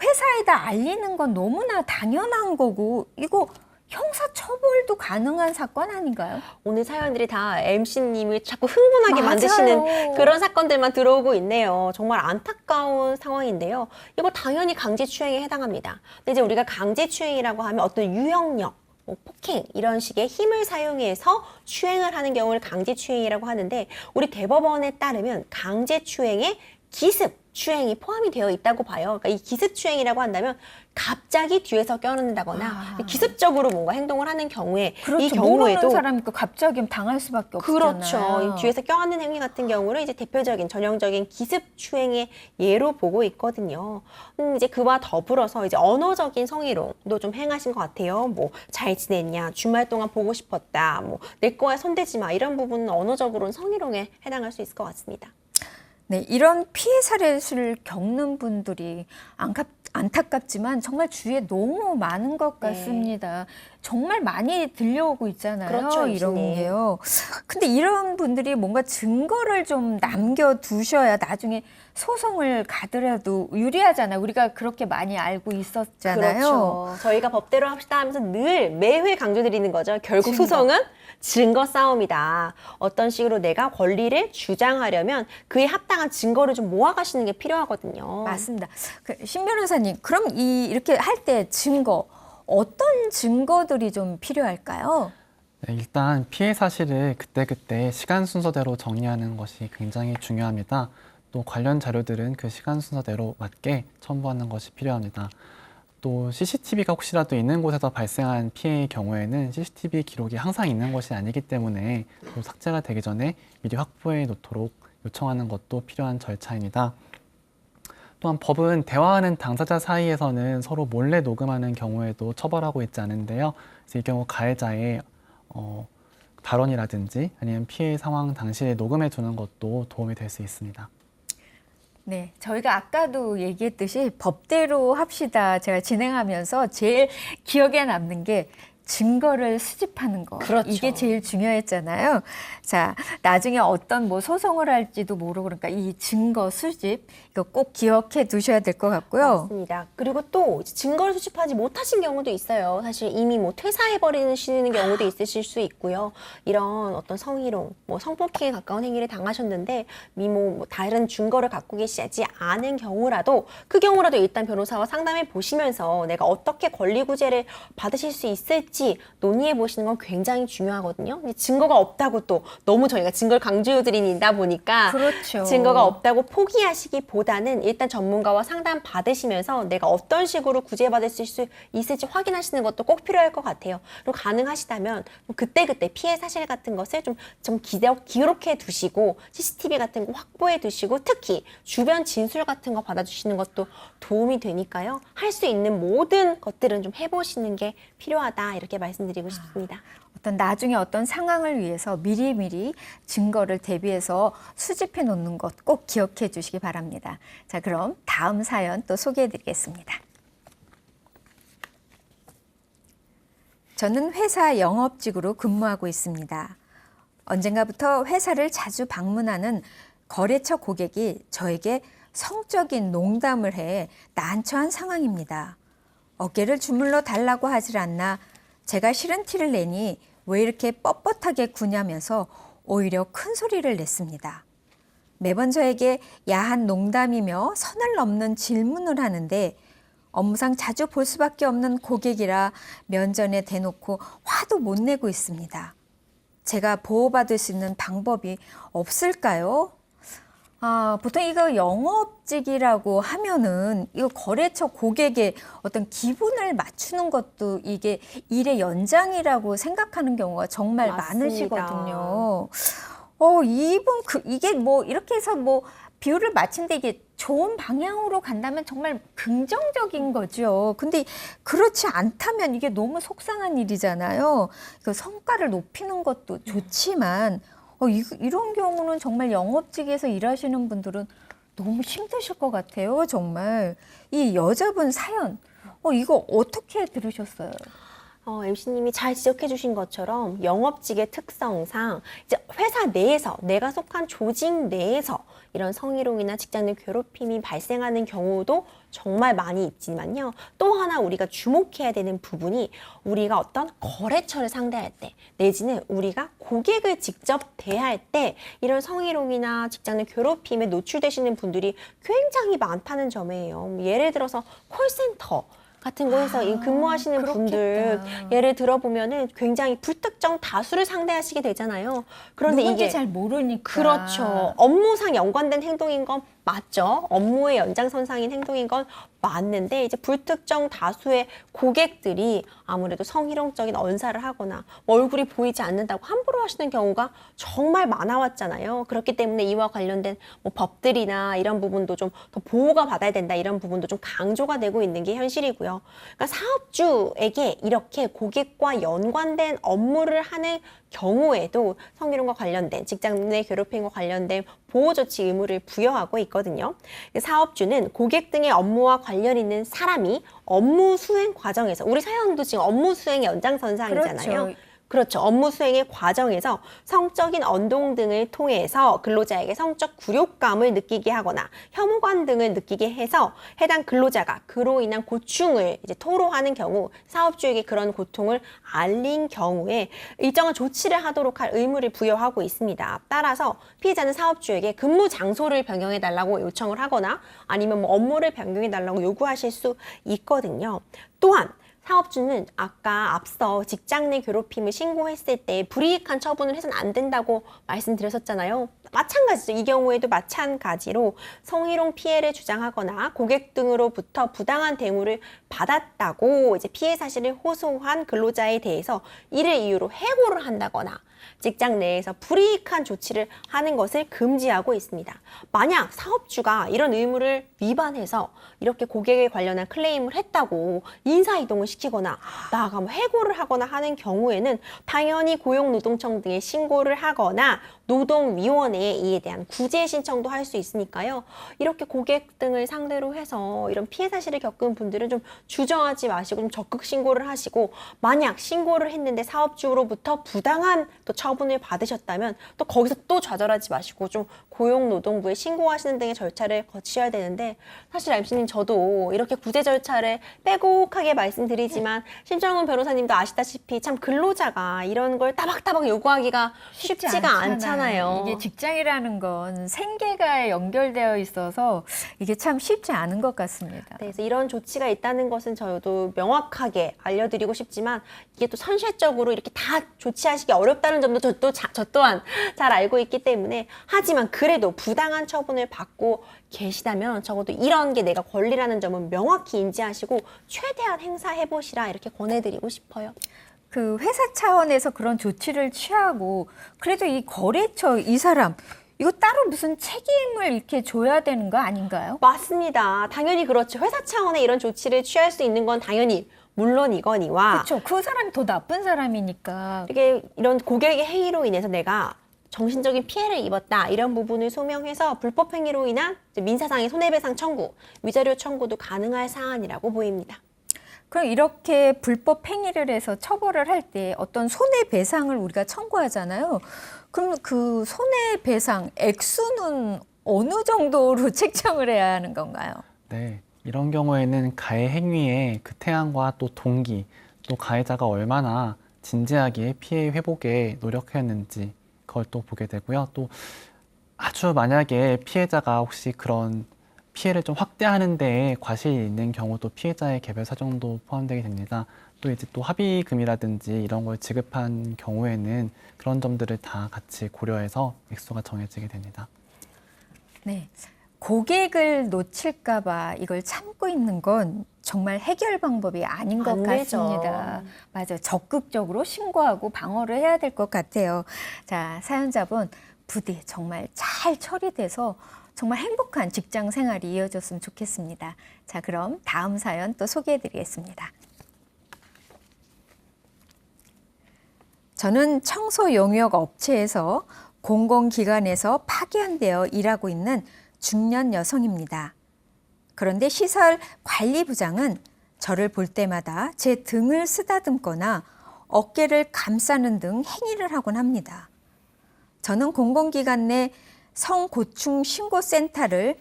회사에다 알리는 건 너무나 당연한 거고, 이거 형사처벌도 가능한 사건 아닌가요? 오늘 사연들이 다 MC님을 자꾸 흥분하게 맞아요. 만드시는 그런 사건들만 들어오고 있네요. 정말 안타까운 상황인데요. 이거 당연히 강제추행에 해당합니다. 근데 이제 우리가 강제추행이라고 하면 어떤 유형력, 폭행 이런 식의 힘을 사용해서 추행을 하는 경우를 강제추행이라고 하는데 우리 대법원에 따르면 강제추행에 기습추행이 포함이 되어 있다고 봐요. 그러니까 이 기습추행이라고 한다면 갑자기 뒤에서 껴안는다거나 기습적으로 뭔가 행동을 하는 경우에 그렇죠. 이 경우에도 모르는 사람이니까 갑자기 당할 수밖에 없잖아요. 그렇죠. 이 뒤에서 껴안는 행위 같은 경우를 이제 대표적인 전형적인 기습추행의 예로 보고 있거든요. 이제 그와 더불어서 이제 언어적인 성희롱도 좀 행하신 것 같아요. 뭐 잘 지냈냐, 주말 동안 보고 싶었다, 뭐 내 거야 손대지 마 이런 부분은 언어적으로는 성희롱에 해당할 수 있을 것 같습니다. 네, 이런 피해 사례를 겪는 분들이 안타깝지만 정말 주위에 너무 많은 것 같습니다. 정말 많이 들려오고 있잖아요. 그렇죠, 이런 교수님. 게요. 근데 이런 분들이 뭔가 증거를 좀 남겨두셔야 나중에 소송을 가더라도 유리하잖아요. 우리가 그렇게 많이 알고 있었잖아요. 그렇죠. 저희가 법대로 합시다 하면서 늘 매회 강조드리는 거죠. 결국 증거. 소송은 증거 싸움이다. 어떤 식으로 내가 권리를 주장하려면 그에 합당한 증거를 좀 모아가시는 게 필요하거든요. 맞습니다. 신 변호사님, 그럼 이렇게 할 때 증거, 어떤 증거들이 좀 필요할까요? 네, 일단 피해 사실을 그때그때 시간 순서대로 정리하는 것이 굉장히 중요합니다. 또 관련 자료들은 그 시간 순서대로 맞게 첨부하는 것이 필요합니다. 또 CCTV가 혹시라도 있는 곳에서 발생한 피해의 경우에는 CCTV 기록이 항상 있는 것이 아니기 때문에 또 삭제가 되기 전에 미리 확보해 놓도록 요청하는 것도 필요한 절차입니다. 또한 법은 대화하는 당사자 사이에서는 서로 몰래 녹음하는 경우에도 처벌하고 있지 않은데요. 그래서 이 경우 가해자의 발언이라든지 아니면 피해 상황 당시에 녹음해 두는 것도 도움이 될 수 있습니다. 네, 저희가 아까도 얘기했듯이 법대로 합시다. 제가 진행하면서 제일 기억에 남는 게 증거를 수집하는 거. 그렇죠. 이게 제일 중요했잖아요. 자, 나중에 어떤 뭐 소송을 할지도 모르고 그러니까 이 증거 수집 이거 꼭 기억해 두셔야 될 것 같고요. 맞습니다. 그리고 또 증거를 수집하지 못하신 경우도 있어요. 사실 이미 뭐 퇴사해버리시는 경우도 있으실 수 있고요. 이런 어떤 성희롱, 뭐 성폭행에 가까운 행위를 당하셨는데 뭐 다른 증거를 갖고 계시지 않은 경우라도 그 경우라도 일단 변호사와 상담해 보시면서 내가 어떻게 권리구제를 받으실 수 있을지 같이 논의해 보시는 건 굉장히 중요하거든요. 근데 증거가 없다고 또 너무 저희가 증거를 강조드리다 보니까 그렇죠. 증거가 없다고 포기하시기보다는 일단 전문가와 상담 받으시면서 내가 어떤 식으로 구제받을 수 있을지 확인하시는 것도 꼭 필요할 것 같아요. 그리고 가능하시다면 그때그때 피해 사실 같은 것을 좀 기록해 두시고 CCTV 같은 거 확보해 두시고 특히 주변 진술 같은 거 받아주시는 것도 도움이 되니까요. 할 수 있는 모든 것들은 좀 해보시는 게 필요하다 이렇게 말씀드리고 싶습니다. 어떤 나중에 어떤 상황을 위해서 미리미리 증거를 대비해서 수집해 놓는 것 꼭 기억해 주시기 바랍니다. 자, 그럼 다음 사연 또 소개해 드리겠습니다. 저는 회사 영업직으로 근무하고 있습니다. 언젠가부터 회사를 자주 방문하는 거래처 고객이 저에게 성적인 농담을 해 난처한 상황입니다. 어깨를 주물러 달라고 하질 않나 제가 싫은 티를 내니 왜 이렇게 뻣뻣하게 구냐면서 오히려 큰 소리를 냈습니다. 매번 저에게 야한 농담이며 선을 넘는 질문을 하는데 업무상 자주 볼 수밖에 없는 고객이라 면전에 대놓고 화도 못 내고 있습니다. 제가 보호받을 수 있는 방법이 없을까요? 보통 이거 영업직이라고 하면은 이거 거래처 고객의 어떤 기분을 맞추는 것도 이게 일의 연장이라고 생각하는 경우가 정말 맞습니다. 많으시거든요. 이게 뭐 이렇게 해서 뭐 비율을 맞춘데 이게 좋은 방향으로 간다면 정말 긍정적인 거죠. 근데 그렇지 않다면 이게 너무 속상한 일이잖아요. 그 성과를 높이는 것도 좋지만 이런 경우는 정말 영업직에서 일하시는 분들은 너무 힘드실 것 같아요. 정말. 이 여자분 사연, 이거 어떻게 들으셨어요? MC님이 잘 지적해 주신 것처럼 영업직의 특성상 이제 회사 내에서 내가 속한 조직 내에서 이런 성희롱이나 직장 내 괴롭힘이 발생하는 경우도 정말 많이 있지만요. 또 하나 우리가 주목해야 되는 부분이 우리가 어떤 거래처를 상대할 때 내지는 우리가 고객을 직접 대할 때 이런 성희롱이나 직장 내 괴롭힘에 노출되시는 분들이 굉장히 많다는 점이에요. 예를 들어서 콜센터 같은 곳에서 근무하시는 분들 예를 들어보면은 굉장히 불특정 다수를 상대하시게 되잖아요. 그런데 이게 잘 모르니까. 그렇죠. 업무상 연관된 행동인 건 맞죠. 업무의 연장선상인 행동인 건 맞는데 이제 불특정 다수의 고객들이 아무래도 성희롱적인 언사를 하거나 얼굴이 보이지 않는다고 함부로 하시는 경우가 정말 많아왔잖아요. 그렇기 때문에 이와 관련된 뭐 법들이나 이런 부분도 좀 더 보호가 받아야 된다 이런 부분도 좀 강조가 되고 있는 게 현실이고요. 그러니까 사업주에게 이렇게 고객과 연관된 업무를 하는 경우에도 성희롱과 관련된 직장 내 괴롭힘과 관련된 보호조치 의무를 부여하고 있거든요. 사업주는 고객 등의 업무와 관련 있는 사람이 업무 수행 과정에서 우리 사연도 지금 업무 수행의 연장선상이잖아요. 그렇죠. 업무 수행의 과정에서 성적인 언동 등을 통해서 근로자에게 성적 굴욕감을 느끼게 하거나 혐오감 등을 느끼게 해서 해당 근로자가 그로 인한 고충을 이제 토로하는 경우 사업주에게 그런 고통을 알린 경우에 일정한 조치를 하도록 할 의무를 부여하고 있습니다. 따라서 피해자는 사업주에게 근무 장소를 변경해 달라고 요청을 하거나 아니면 뭐 업무를 변경해 달라고 요구하실 수 있거든요. 또한 사업주는 아까 앞서 직장 내 괴롭힘을 신고했을 때 불이익한 처분을 해서는 안 된다고 말씀드렸었잖아요. 마찬가지죠. 이 경우에도 마찬가지로 성희롱 피해를 주장하거나 고객 등으로부터 부당한 대우를 받았다고 이제 피해 사실을 호소한 근로자에 대해서 이를 이유로 해고를 한다거나 직장 내에서 불이익한 조치를 하는 것을 금지하고 있습니다. 만약 사업주가 이런 의무를 위반해서 이렇게 고객에 관련한 클레임을 했다고 인사이동을 시키거나 나아가 해고를 하거나 하는 경우에는 당연히 고용노동청 등에 신고를 하거나 노동위원회에 이에 대한 구제 신청도 할 수 있으니까요. 이렇게 고객 등을 상대로 해서 이런 피해 사실을 겪은 분들은 좀 주저하지 마시고 좀 적극 신고를 하시고 만약 신고를 했는데 사업주로부터 부당한 또 처분을 받으셨다면 또 거기서 또 좌절하지 마시고 좀 고용노동부에 신고하시는 등의 절차를 거치셔야 되는데 사실 MC님 저도 이렇게 구제 절차를 빼곡하게 말씀드리지만 신정훈 변호사님도 아시다시피 참 근로자가 이런 걸 따박따박 요구하기가 쉽지가 않잖아요. 있잖아요. 이게 직장이라는 건 생계가 연결되어 있어서 이게 참 쉽지 않은 것 같습니다. 네, 그래서 이런 조치가 있다는 것은 저도 명확하게 알려드리고 싶지만 이게 또 현실적으로 이렇게 다 조치하시기 어렵다는 점도 저 또한 잘 알고 있기 때문에 하지만 그래도 부당한 처분을 받고 계시다면 적어도 이런 게 내가 권리라는 점은 명확히 인지하시고 최대한 행사해보시라 이렇게 권해드리고 싶어요. 그 회사 차원에서 그런 조치를 취하고 그래도 이 거래처 이 사람 이거 따로 무슨 책임을 이렇게 줘야 되는 거 아닌가요? 맞습니다. 당연히 그렇죠. 회사 차원의 이런 조치를 취할 수 있는 건 당연히 물론이거니와 그렇죠. 그 사람이 더 나쁜 사람이니까. 이게 이런 고객의 행위로 인해서 내가 정신적인 피해를 입었다 이런 부분을 소명해서 불법 행위로 인한 민사상의 손해배상 청구, 위자료 청구도 가능할 사안이라고 보입니다. 그럼 이렇게 불법 행위를 해서 처벌을 할 때 어떤 손해배상을 우리가 청구하잖아요. 그럼 그 손해배상 액수는 어느 정도로 책정을 해야 하는 건가요? 네, 이런 경우에는 가해 행위의 그 태양과 또 동기, 또 가해자가 얼마나 진지하게 피해 회복에 노력했는지 그걸 또 보게 되고요. 또 아주 만약에 피해자가 혹시 그런 피해를 좀 확대하는 데에 과실이 있는 경우도 피해자의 개별 사정도 포함되게 됩니다. 또 이제 또 합의금이라든지 이런 걸 지급한 경우에는 그런 점들을 다 같이 고려해서 액수가 정해지게 됩니다. 네. 고객을 놓칠까 봐 이걸 참고 있는 건 정말 해결 방법이 아닌 것 안 되죠. 같습니다. 맞아요. 적극적으로 신고하고 방어를 해야 될 것 같아요. 자, 사연자분 부디 정말 잘 처리돼서 정말 행복한 직장 생활이 이어졌으면 좋겠습니다. 자, 그럼 다음 사연 또 소개해 드리겠습니다. 저는 청소 용역 업체에서 공공기관에서 파견되어 일하고 있는 중년 여성입니다. 그런데 시설 관리부장은 저를 볼 때마다 제 등을 쓰다듬거나 어깨를 감싸는 등 행위를 하곤 합니다. 저는 공공기관 내 성고충 신고센터에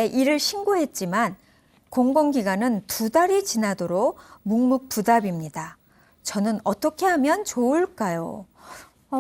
일을 신고했지만 공공기관은 2달이 지나도록 묵묵부답입니다. 저는 어떻게 하면 좋을까요?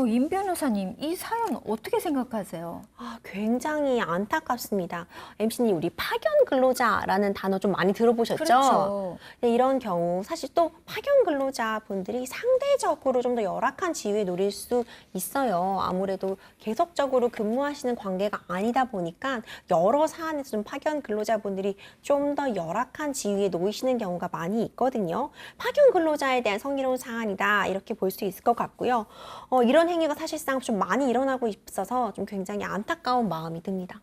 임 변호사님, 이 사연 어떻게 생각하세요? 굉장히 안타깝습니다. MC님, 우리 파견 근로자라는 단어 좀 많이 들어보셨죠? 그렇죠. 네, 이런 경우 사실 또 파견 근로자분들이 상대적으로 좀 더 열악한 지위에 놓일 수 있어요. 아무래도 계속적으로 근무하시는 관계가 아니다 보니까 여러 사안에서 좀 파견 근로자분들이 좀 더 열악한 지위에 놓이시는 경우가 많이 있거든요. 파견 근로자에 대한 성희롱 사안이다 이렇게 볼 수 있을 것 같고요. 이런 행위가 사실상 좀 많이 일어나고 있어서 좀 굉장히 안타까운 마음이 듭니다.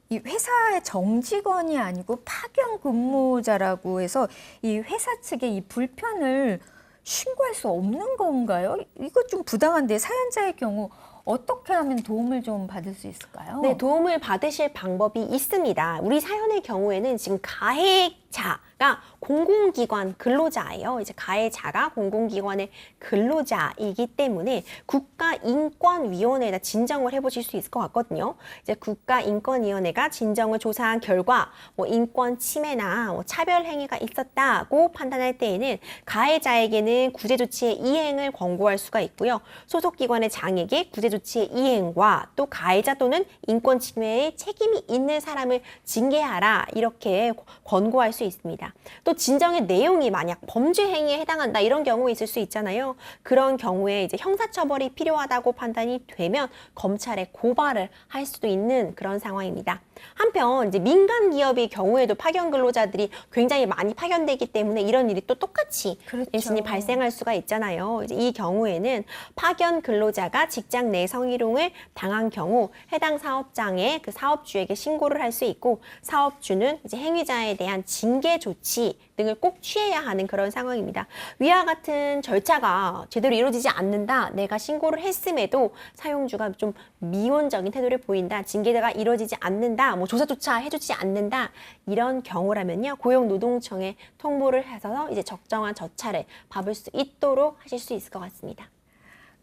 이 회사의 정직원이 아니고 파견 근무자라고 해서 이 회사 측의 이 불편을 신고할 수 없는 건가요? 이거 좀 부당한데 사연자의 경우 어떻게 하면 도움을 좀 받을 수 있을까요? 네, 도움을 받으실 방법이 있습니다. 우리 사연의 경우에는 지금 가해자가 공공기관 근로자예요. 이제 가해자가 공공기관의 근로자이기 때문에 국가인권위원회에다 진정을 해보실 수 있을 것 같거든요. 이제 국가인권위원회가 진정을 조사한 결과 인권 침해나 차별 행위가 있었다고 판단할 때에는 가해자에게는 구제조치의 이행을 권고할 수가 있고요. 소속기관의 장에게 구제조치의 이행과 또 가해자 또는 인권 침해에 책임이 있는 사람을 징계하라 이렇게 권고할 수 있습니다. 또 진정의 내용이 만약 범죄 행위에 해당한다 이런 경우 있을 수 있잖아요. 그런 경우에 이제 형사처벌이 필요하다고 판단이 되면 검찰에 고발을 할 수도 있는 그런 상황입니다. 한편 이제 민간 기업의 경우에도 파견 근로자들이 굉장히 많이 파견되기 때문에 이런 일이 또 똑같이 그렇죠. MC님 발생할 수가 있잖아요. 이제 이 경우에는 파견 근로자가 직장 내 성희롱을 당한 경우 해당 사업장의 그 사업주에게 신고를 할 수 있고 사업주는 이제 행위자에 대한 징계 조치 등을 꼭 취해야 하는 그런 상황입니다. 위와 같은 절차가 제대로 이루어지지 않는다. 내가 신고를 했음에도 사용주가 좀 미온적인 태도를 보인다. 징계가 이루어지지 않는다. 조사조차 해주지 않는다. 이런 경우라면요. 고용노동청에 통보를 해서 이제 적정한 절차를 밟을 수 있도록 하실 수 있을 것 같습니다.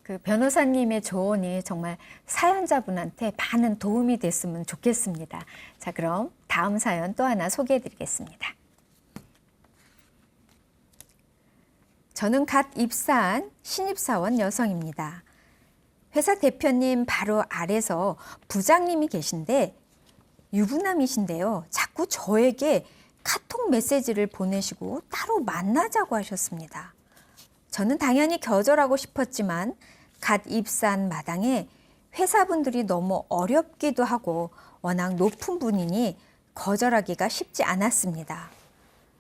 그 변호사님의 조언이 정말 사연자분한테 많은 도움이 됐으면 좋겠습니다. 자, 그럼 다음 사연 또 하나 소개해 드리겠습니다. 저는 갓 입사한 신입사원 여성입니다. 회사 대표님 바로 아래서 부장님이 계신데 유부남이신데요. 자꾸 저에게 카톡 메시지를 보내시고 따로 만나자고 하셨습니다. 저는 당연히 거절하고 싶었지만 갓 입사한 마당에 회사분들이 너무 어렵기도 하고 워낙 높은 분이니 거절하기가 쉽지 않았습니다.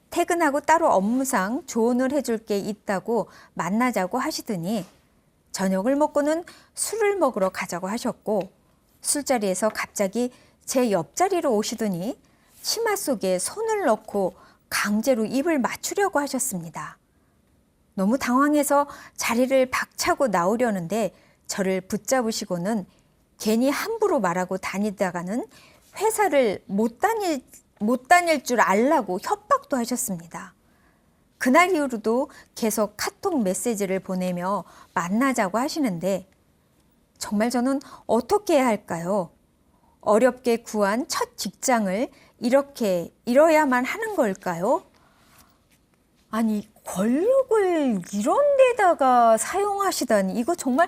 퇴근하고 따로 업무상 조언을 해줄 게 있다고 만나자고 하시더니 저녁을 먹고는 술을 먹으러 가자고 하셨고 술자리에서 갑자기 제 옆자리로 오시더니 치마 속에 손을 넣고 강제로 입을 맞추려고 하셨습니다. 너무 당황해서 자리를 박차고 나오려는데 저를 붙잡으시고는 괜히 함부로 말하고 다니다가는 회사를 못 다닐 줄 알라고 협박도 하셨습니다. 그날 이후로도 계속 카톡 메시지를 보내며 만나자고 하시는데 정말 저는 어떻게 해야 할까요? 어렵게 구한 첫 직장을 이렇게 잃어야만 하는 걸까요? 아니, 권력을 이런 데다가 사용하시다니 이거 정말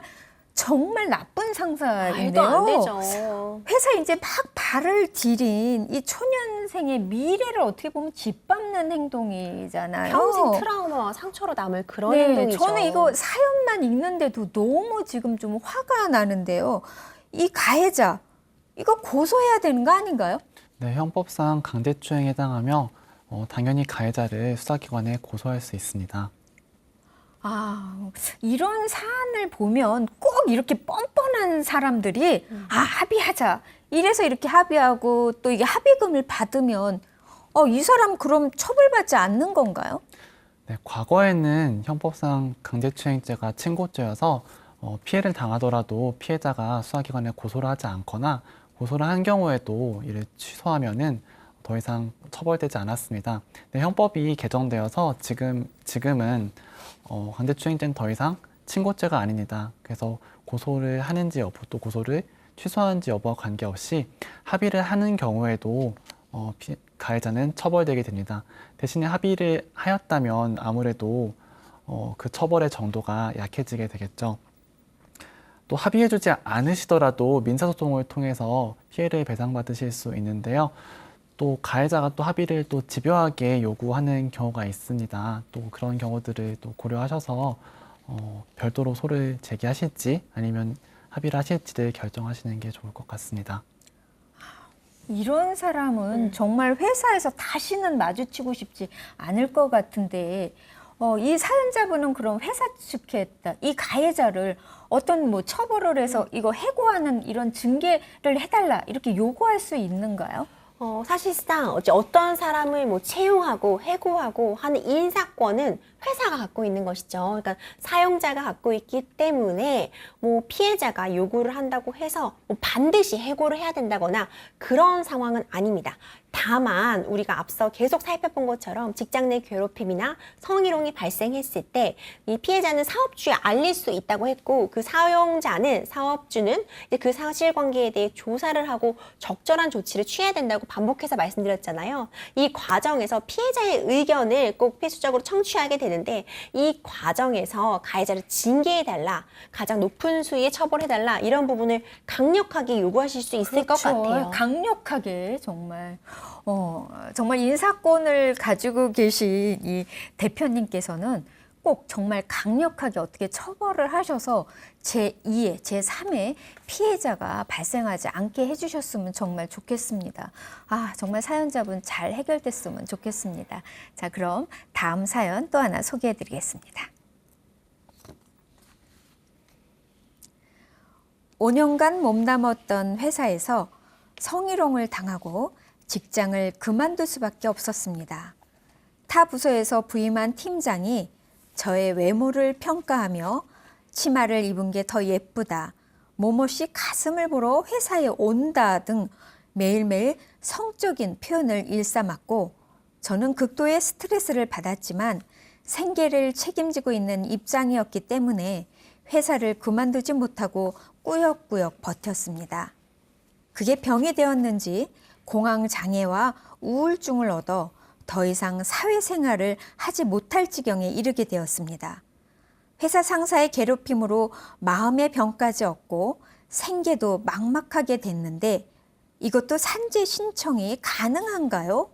나쁜 상사인데요. 말도 안 되죠. 회사에 이제 막 발을 들인 이 초년생의 미래를 어떻게 보면 짓밟는 행동이잖아요. 평생 트라우마와 상처로 남을 그런 네, 행동이죠. 저는 이거 사연만 읽는데도 너무 지금 좀 화가 나는데요. 이 가해자, 이거 고소해야 되는 거 아닌가요? 네, 형법상 강제추행에 해당하며 당연히 가해자를 수사기관에 고소할 수 있습니다. 아, 이런 사안을 보면 꼭 이렇게 뻔뻔한 사람들이 합의하자. 이래서 이렇게 합의하고 또 이게 합의금을 받으면 이 사람 그럼 처벌받지 않는 건가요? 네, 과거에는 형법상 강제추행죄가 친고죄여서 피해를 당하더라도 피해자가 수사기관에 고소를 하지 않거나 고소를 한 경우에도 이를 취소하면은 더 이상 처벌되지 않았습니다. 네, 형법이 개정되어서 지금은 강제추행죄는 더 이상 친고죄가 아닙니다. 그래서 고소를 하는지 여부 또 고소를 취소하는지 여부와 관계없이 합의를 하는 경우에도 가해자는 처벌되게 됩니다. 대신에 합의를 하였다면 아무래도 그 처벌의 정도가 약해지게 되겠죠. 또 합의해주지 않으시더라도 민사소송을 통해서 피해를 배상받으실 수 있는데요. 또 가해자가 또 합의를 또 집요하게 요구하는 경우가 있습니다. 또 그런 경우들을 또 고려하셔서 별도로 소를 제기하실지 아니면 합의를 하실지를 결정하시는 게 좋을 것 같습니다. 이런 사람은 정말 회사에서 다시는 마주치고 싶지 않을 것 같은데 이 사연자분은 그럼 회사 측에 했다. 이 가해자를 어떤 뭐 처벌을 해서 이거 해고하는 이런 징계를 해달라 이렇게 요구할 수 있는가요? 사실상 어떤 사람을 뭐 채용하고 해고하고 하는 인사권은 회사가 갖고 있는 것이죠. 그러니까 사용자가 갖고 있기 때문에 뭐 피해자가 요구를 한다고 해서 뭐 반드시 해고를 해야 된다거나 그런 상황은 아닙니다. 다만 우리가 앞서 계속 살펴본 것처럼 직장 내 괴롭힘이나 성희롱이 발생했을 때 이 피해자는 사업주에 알릴 수 있다고 했고 그 사용자는 사업주는 이제 그 사실관계에 대해 조사를 하고 적절한 조치를 취해야 된다고 반복해서 말씀드렸잖아요. 이 과정에서 피해자의 의견을 꼭 필수적으로 청취하게 되는데 이 과정에서 가해자를 징계해달라, 가장 높은 수위에 처벌해달라 이런 부분을 강력하게 요구하실 수 있을 것 같아요. 강력하게 정말 정말 인사권을 가지고 계신 이 대표님께서는 꼭 정말 강력하게 어떻게 처벌을 하셔서 제2의, 제3의 피해자가 발생하지 않게 해주셨으면 정말 좋겠습니다. 정말 사연자분 잘 해결됐으면 좋겠습니다. 자, 그럼 다음 사연 또 하나 소개해드리겠습니다. 5년간 몸담았던 회사에서 성희롱을 당하고 직장을 그만둘 수밖에 없었습니다. 타 부서에서 부임한 팀장이 저의 외모를 평가하며 치마를 입은 게 더 예쁘다, 모모씨 가슴을 보러 회사에 온다 등 매일매일 성적인 표현을 일삼았고 저는 극도의 스트레스를 받았지만 생계를 책임지고 있는 입장이었기 때문에 회사를 그만두지 못하고 꾸역꾸역 버텼습니다. 그게 병이 되었는지 공황장애와 우울증을 얻어 더 이상 사회생활을 하지 못할 지경에 이르게 되었습니다. 회사 상사의 괴롭힘으로 마음의 병까지 얻고 생계도 막막하게 됐는데 이것도 산재 신청이 가능한가요?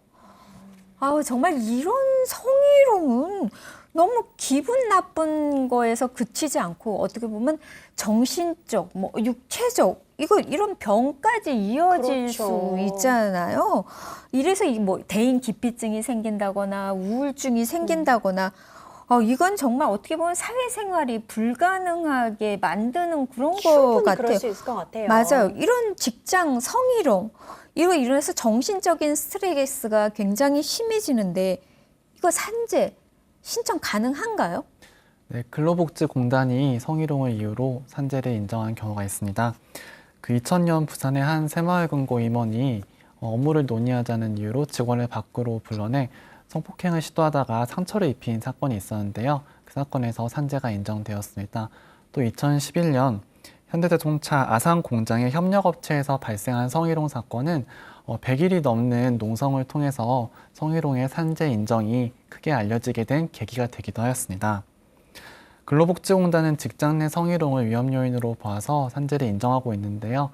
정말 이런 성희롱은 너무 기분 나쁜 거에서 그치지 않고 어떻게 보면 정신적, 육체적 이런 병까지 이어질 그렇죠. 수 있잖아요. 이래서 대인 기피증이 생긴다거나 우울증이 생긴다거나 이건 정말 어떻게 보면 사회생활이 불가능하게 만드는 그런 거 충분히 같아요. 그럴 수 있을 것 같아요. 맞아요. 이런 직장 성희롱, 이로 인해서 정신적인 스트레스가 굉장히 심해지는데 이거 산재 신청 가능한가요? 네, 근로복지공단이 성희롱을 이유로 산재를 인정한 경우가 있습니다. 2000년 부산의 한 새마을금고 임원이 업무를 논의하자는 이유로 직원을 밖으로 불러내 성폭행을 시도하다가 상처를 입힌 사건이 있었는데요. 그 사건에서 산재가 인정되었습니다. 또 2011년 현대자동차 아산 공장의 협력업체에서 발생한 성희롱 사건은 100일이 넘는 농성을 통해서 성희롱의 산재 인정이 크게 알려지게 된 계기가 되기도 하였습니다. 근로복지공단은 직장 내 성희롱을 위험 요인으로 봐서 산재를 인정하고 있는데요.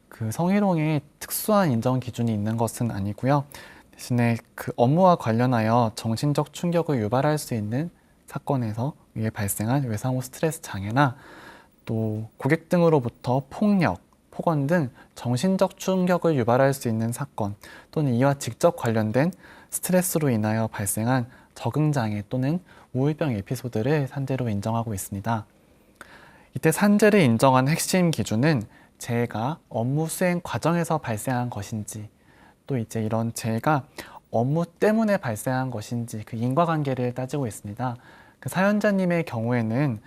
그 성희롱에 특수한 인정 기준이 있는 것은 아니고요. 대신에 그 업무와 관련하여 정신적 충격을 유발할 수 있는 사건에서 이에 발생한 외상후 스트레스 장애나 또 고객 등으로부터 폭력, 폭언 등 정신적 충격을 유발할 수 있는 사건 또는 이와 직접 관련된 스트레스로 인하여 발생한 적응장애 또는 우울병 에피소드를 산재로 인정하고 있습니다. 이때 산재를 인정한 핵심 기준은 재해가 업무 수행 과정에서 발생한 것인지 또 이제 이런 재해가 업무 때문에 발생한 것인지 그 인과관계를 따지고 있습니다. 그 사연자님의 경우에는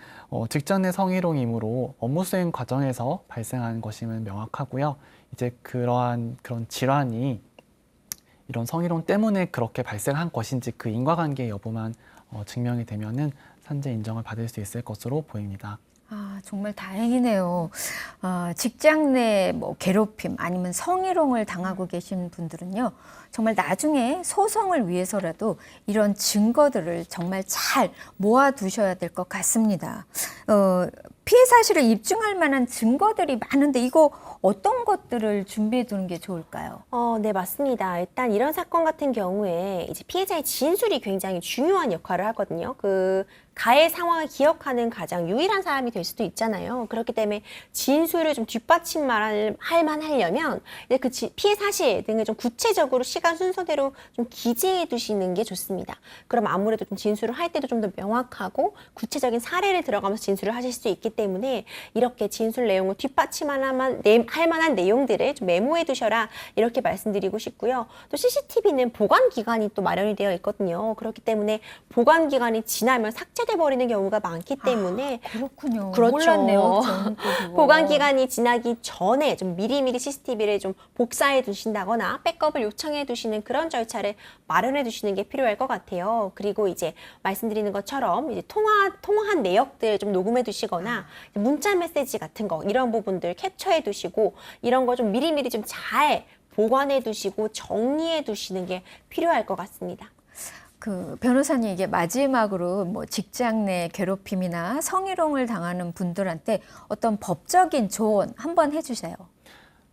직장 내 성희롱이므로 업무 수행 과정에서 발생한 것임은 명확하고요. 이제 그런 질환이 이런 성희롱 때문에 그렇게 발생한 것인지 그 인과관계 여부만 증명이 되면은 산재 인정을 받을 수 있을 것으로 보입니다. 정말 다행이네요. 직장 내 괴롭힘 아니면 성희롱을 당하고 계신 분들은요, 정말 나중에 소송을 위해서라도 이런 증거들을 정말 잘 모아두셔야 될 것 같습니다. 피해 사실을 입증할 만한 증거들이 많은데 이거 어떤 것들을 준비해 두는 게 좋을까요? 네, 맞습니다. 일단 이런 사건 같은 경우에 이제 피해자의 진술이 굉장히 중요한 역할을 하거든요. 그 가해 상황을 기억하는 가장 유일한 사람이 될 수도 있잖아요. 그렇기 때문에 진술을 좀 뒷받침할 만하려면 이제 그 피해 사실 등을 좀 구체적으로 시간 순서대로 좀 기재해 두시는 게 좋습니다. 그럼 아무래도 좀 진술을 할 때도 좀 더 명확하고 구체적인 사례를 들어가면서 진술을 하실 수 있기 때문에 이렇게 진술 내용을 뒷받침할 만한 내용들을 좀 메모해 두셔라 이렇게 말씀드리고 싶고요. 또 CCTV는 보관 기간이 또 마련이 되어 있거든요. 그렇기 때문에 보관 기간이 지나면 삭제돼 버리는 경우가 많기 때문에 그렇군요. 그렇죠. 몰랐네요. 저는 또 그거. 보관 기간이 지나기 전에 좀 미리미리 CCTV를 좀 복사해 두신다거나 백업을 요청해 두시는 그런 절차를 마련해 두시는 게 필요할 것 같아요. 그리고 이제 말씀드리는 것처럼 이제 통화한 내역들 좀 녹음해 두시거나 문자 메시지 같은 거 이런 부분들 캡처해 두시고 이런 거 좀 미리미리 좀 잘 보관해 두시고 정리해 두시는 게 필요할 것 같습니다. 그 변호사님 이게 마지막으로 직장 내 괴롭힘이나 성희롱을 당하는 분들한테 어떤 법적인 조언 한번 해주세요.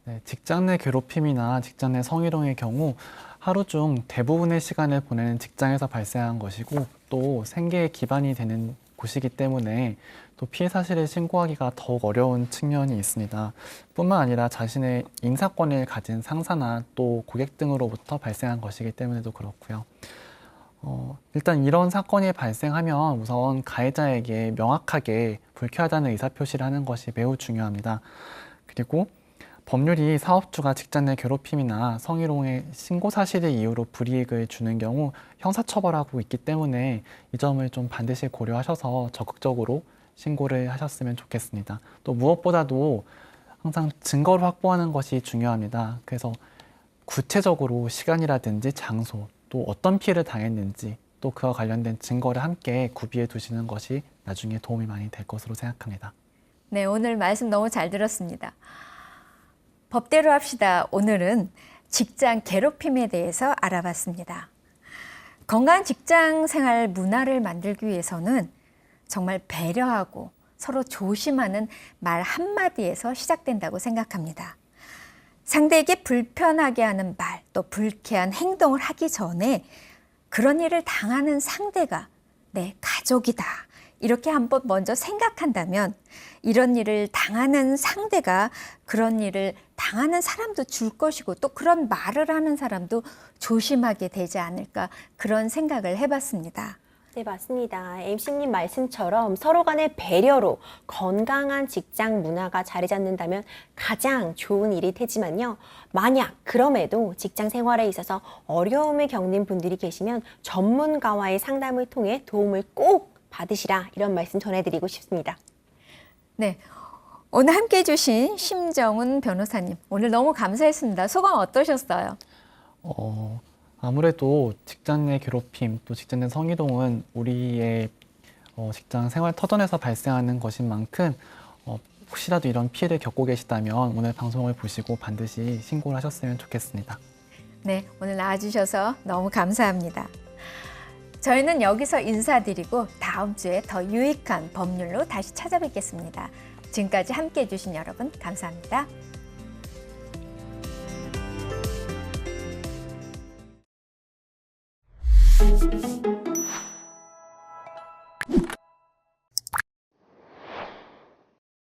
네, 직장 내 괴롭힘이나 직장 내 성희롱의 경우 하루 중 대부분의 시간을 보내는 직장에서 발생한 것이고 또 생계의 기반이 되는 곳이기 때문에 또 피해 사실을 신고하기가 더욱 어려운 측면이 있습니다. 뿐만 아니라 자신의 인사권을 가진 상사나 또 고객 등으로부터 발생한 것이기 때문에도 그렇고요. 일단 이런 사건이 발생하면 우선 가해자에게 명확하게 불쾌하다는 의사표시를 하는 것이 매우 중요합니다. 그리고 법률이 사업주가 직장 내 괴롭힘이나 성희롱의 신고 사실을 이유로 불이익을 주는 경우 형사처벌하고 있기 때문에 이 점을 좀 반드시 고려하셔서 적극적으로 신고를 하셨으면 좋겠습니다. 또 무엇보다도 항상 증거를 확보하는 것이 중요합니다. 그래서 구체적으로 시간이라든지 장소, 또 어떤 피해를 당했는지 또 그와 관련된 증거를 함께 구비해 두시는 것이 나중에 도움이 많이 될 것으로 생각합니다. 네, 오늘 말씀 너무 잘 들었습니다. 법대로 합시다. 오늘은 직장 괴롭힘에 대해서 알아봤습니다. 건강한 직장 생활 문화를 만들기 위해서는 정말 배려하고 서로 조심하는 말 한마디에서 시작된다고 생각합니다. 상대에게 불편하게 하는 말, 또 불쾌한 행동을 하기 전에 그런 일을 당하는 상대가 내 가족이다. 이렇게 한번 먼저 생각한다면 이런 일을 당하는 상대가 그런 일을 당하는 사람도 줄 것이고 또 그런 말을 하는 사람도 조심하게 되지 않을까 그런 생각을 해봤습니다. 네, 맞습니다. MC님 말씀처럼 서로 간의 배려로 건강한 직장 문화가 자리 잡는다면 가장 좋은 일이 되지만요. 만약 그럼에도 직장 생활에 있어서 어려움을 겪는 분들이 계시면 전문가와의 상담을 통해 도움을 꼭 받으시라 이런 말씀 전해드리고 싶습니다. 네, 오늘 함께해 주신 심정은 변호사님 오늘 너무 감사했습니다. 소감 어떠셨어요? 아무래도 직장 내 괴롭힘 또 직장 내 성희롱은 우리의 직장 생활 터전에서 발생하는 것인 만큼 혹시라도 이런 피해를 겪고 계시다면 오늘 방송을 보시고 반드시 신고를 하셨으면 좋겠습니다. 네, 오늘 나와주셔서 너무 감사합니다. 저희는 여기서 인사드리고 다음 주에 더 유익한 법률로 다시 찾아뵙겠습니다. 지금까지 함께해 주신 여러분 감사합니다.